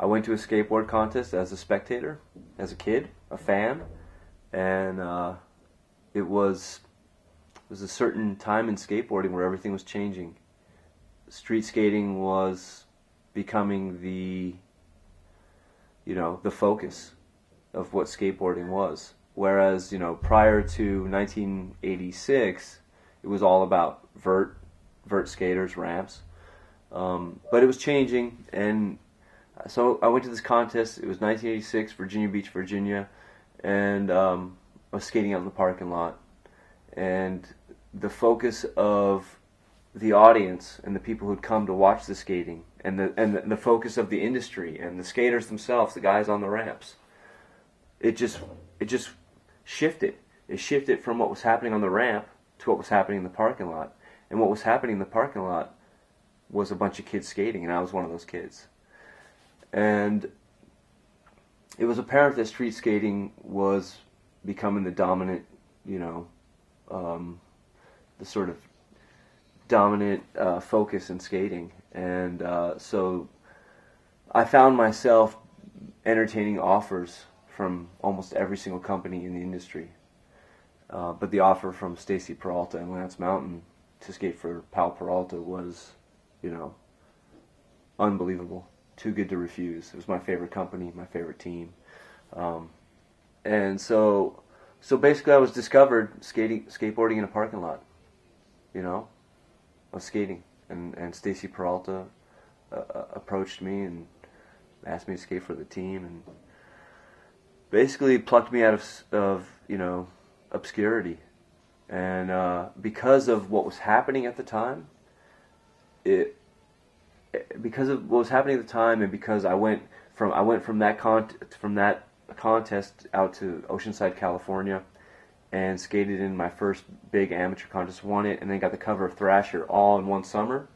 I went to a skateboard contest as a spectator, as a kid, a fan, and it was a certain time in skateboarding where everything was changing. Street skating was becoming the focus of what skateboarding was. Whereas, prior to 1986, it was all about vert skaters, ramps. But it was changing, and so I went to this contest. It was 1986, Virginia Beach, Virginia, and I was skating out in the parking lot. And the focus of the audience and the people who'd come to watch the skating, and the focus of the industry and the skaters themselves, the guys on the ramps, it just shifted. It shifted from what was happening on the ramp to what was happening in the parking lot. And what was happening in the parking lot was a bunch of kids skating, and I was one of those kids. And it was apparent that street skating was becoming the dominant, the sort of dominant focus in skating. And so I found myself entertaining offers from almost every single company in the industry. But the offer from Stacy Peralta and Lance Mountain to skate for Pal Peralta was, unbelievable. Too good to refuse. It was my favorite company, my favorite team. And so basically I was discovered skateboarding in a parking lot. I was skating, and Stacy Peralta approached me and asked me to skate for the team, and basically plucked me out of obscurity. And because of what was happening at the time, and because I went from that contest out to Oceanside, California, and skated in my first big amateur contest, won it, and then got the cover of Thrasher all in one summer.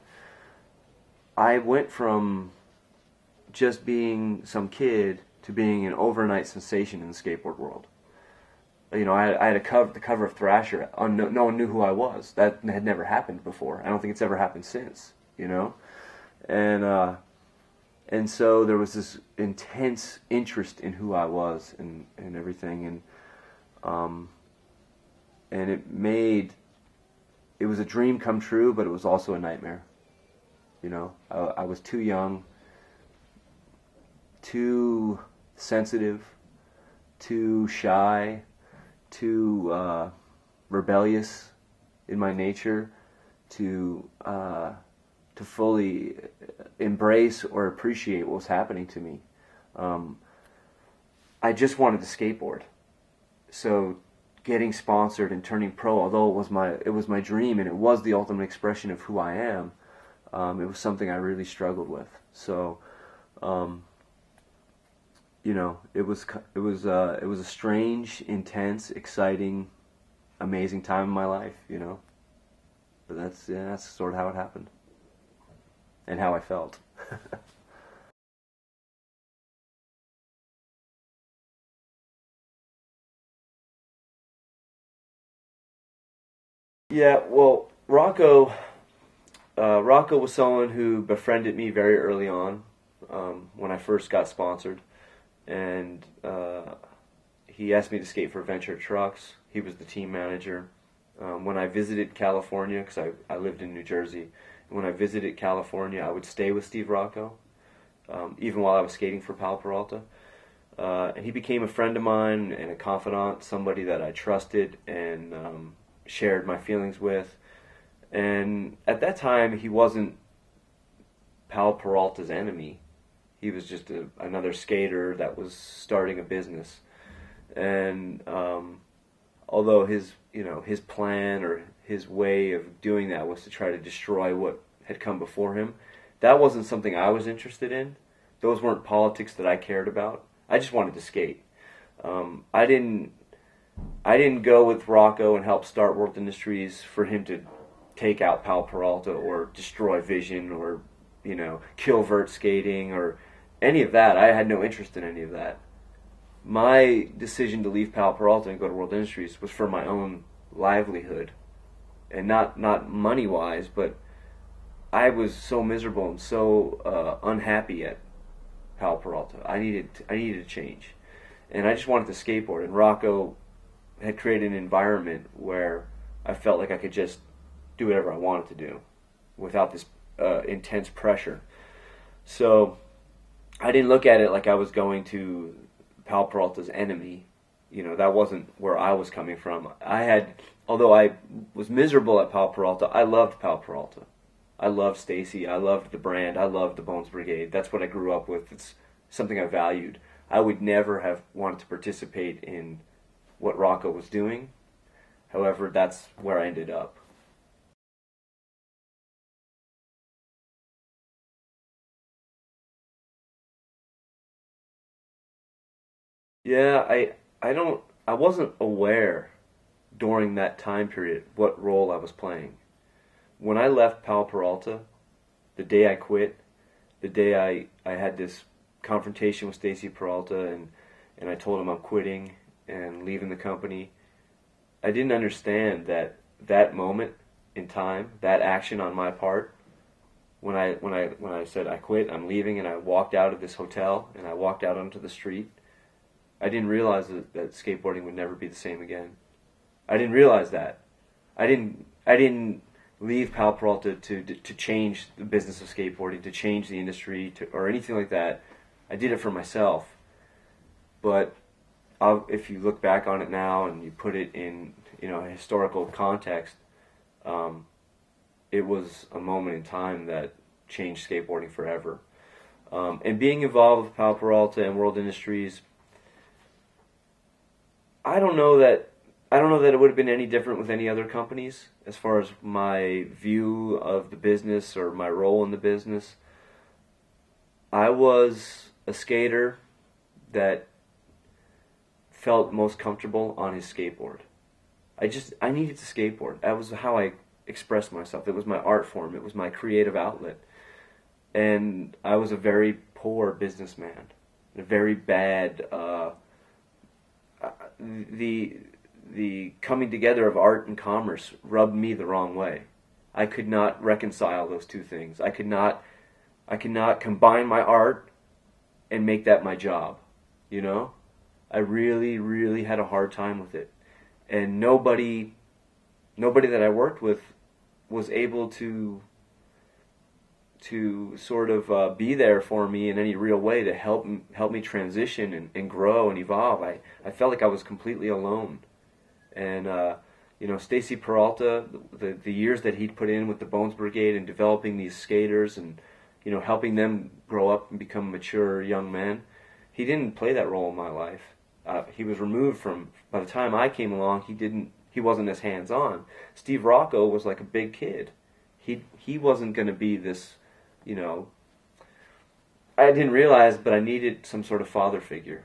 I went from just being some kid to being an overnight sensation in the skateboard world. I had the cover of Thrasher. No one knew who I was. That had never happened before. I don't think it's ever happened since. And so there was this intense interest in who I was and everything, and it was a dream come true, but it was also a nightmare. I was too young, too sensitive, too shy, too rebellious in my nature to fully embrace or appreciate what was happening to me. I just wanted to skateboard. So getting sponsored and turning pro, although it was my dream and it was the ultimate expression of who I am, it was something I really struggled with. So it was a strange, intense, exciting, amazing time in my life, But that's sort of how it happened, and how I felt. Yeah, well, Rocco was someone who befriended me very early on, when I first got sponsored. And he asked me to skate for Venture Trucks. He was the team manager. When I visited California, because I lived in New Jersey, and when I visited California, I would stay with Steve Rocco, even while I was skating for Pal Peralta. And he became a friend of mine and a confidant, somebody that I trusted and shared my feelings with. And at that time, he wasn't Pal Peralta's enemy. He was just another skater that was starting a business. And although his plan or his way of doing that was to try to destroy what had come before him, that wasn't something I was interested in. Those weren't politics that I cared about. I just wanted to skate. I didn't go with Rocco and help start World Industries for him to take out Pal Peralta or destroy Vision or kill vert skating or any of that. I had no interest in any of that. My decision to leave Pal Peralta and go to World Industries was for my own livelihood, and not money-wise, but I was so miserable and so unhappy at Pal Peralta. I needed a change, and I just wanted to skateboard. And Rocco had created an environment where I felt like I could just do whatever I wanted to do without this intense pressure. So I didn't look at it like I was going to Pal Peralta's enemy. You know, that wasn't where I was coming from. Although I was miserable at Pal Peralta, I loved Pal Peralta. I loved Stacy. I loved the brand. I loved the Bones Brigade. That's what I grew up with. It's something I valued. I would never have wanted to participate in what Rocco was doing. However, that's where I ended up. Yeah, I wasn't aware during that time period what role I was playing. When I left Pal Peralta, the day I quit, the day I had this confrontation with Stacy Peralta and I told him I'm quitting and leaving the company, I didn't understand that moment in time, that action on my part, when I said I quit, I'm leaving, and I walked out of this hotel and I walked out onto the street, I didn't realize that skateboarding would never be the same again. I didn't realize that. I didn't leave Pal Peralta to change the business of skateboarding, to change the industry, or anything like that. I did it for myself. But if you look back on it now and you put it in a historical context, it was a moment in time that changed skateboarding forever. And being involved with Pal Peralta and World Industries, I don't know that it would have been any different with any other companies as far as my view of the business or my role in the business. I was a skater that felt most comfortable on his skateboard. I needed to skateboard. That was how I expressed myself. It was my art form. It was my creative outlet. And I was a very poor businessman. A very bad, the coming together of art and commerce rubbed me the wrong way. I could not reconcile those two things. I could not combine my art and make that my job. You know? I really, really had a hard time with it. And nobody that I worked with was able to sort of be there for me in any real way to help me transition and grow and evolve. I felt like I was completely alone. And Stacy Peralta, the years that he'd put in with the Bones Brigade and developing these skaters and helping them grow up and become mature young men, he didn't play that role in my life. He was removed from. By the time I came along, he wasn't as hands-on. Steve Rocco was like a big kid. He wasn't going to be this, I didn't realize, but I needed some sort of father figure.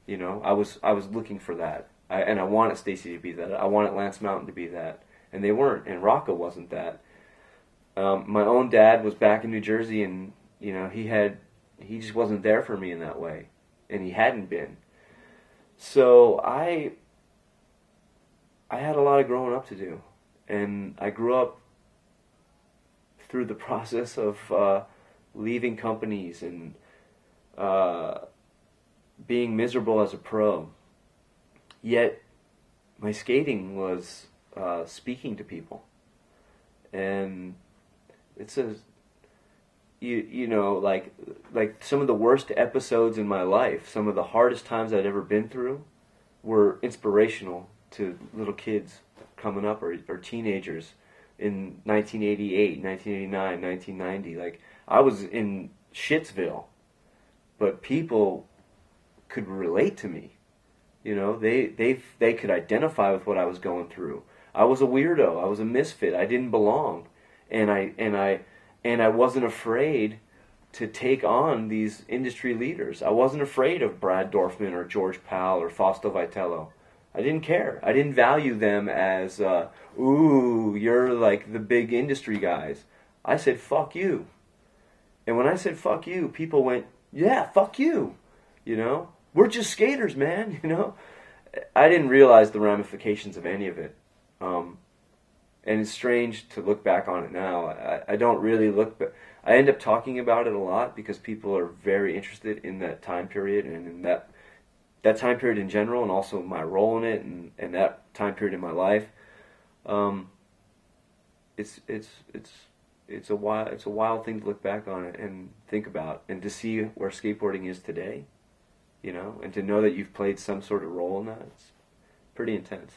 I was looking for that. And I wanted Stacy to be that. I wanted Lance Mountain to be that. And they weren't. And Rocco wasn't that. My own dad was back in New Jersey, and he just wasn't there for me in that way, and he hadn't been. So I had a lot of growing up to do, and I grew up through the process of leaving companies and being miserable as a pro. Yet my skating was speaking to people, and it's like some of the worst episodes in my life, some of the hardest times I'd ever been through, were inspirational to little kids coming up or teenagers in 1988, 1989, 1990. Like, I was in Shitsville, but people could relate to me. They could identify with what I was going through. I was a weirdo. I was a misfit. I didn't belong, and I wasn't afraid to take on these industry leaders. I wasn't afraid of Brad Dorfman or George Pal or Fausto Vitello. I didn't care. I didn't value them as, ooh, you're like the big industry guys. I said, fuck you. And when I said fuck you, people went, yeah, fuck you. We're just skaters, man. I didn't realize the ramifications of any of it. And it's strange to look back on it now. I don't really look back. I end up talking about it a lot because people are very interested in that time period and in that time period in general, and also my role in it, and that time period in my life. It's a wild thing to look back on it and think about, and to see where skateboarding is today, and to know that you've played some sort of role in that. It's pretty intense.